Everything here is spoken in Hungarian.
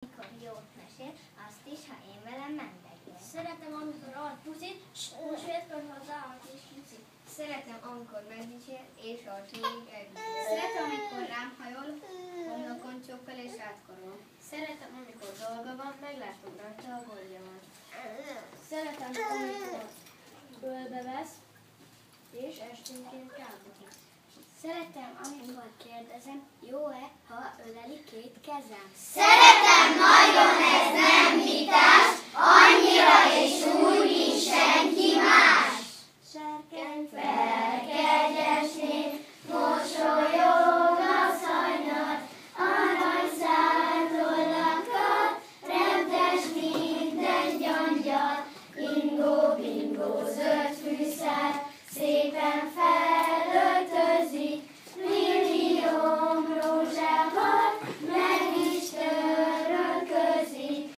Amikor jót mesél, azt is, ha én velem mendegél. Szeretem, amikor ad puszit, s húsvétkor hozzáad és kiszi. Szeretem, amikor megdicsér, és a mindig elviszi. Szeretem, amikor rám hajol, homlokon csókkal és átkorol. Szeretem, amikor dolga van, meglátom rajta a boljamat. Szeretem, amikor ölbe vesz, és esténként kábít. Szeretem, amikor kérdezem, jó-e, ha öleli két kezem. Szeretem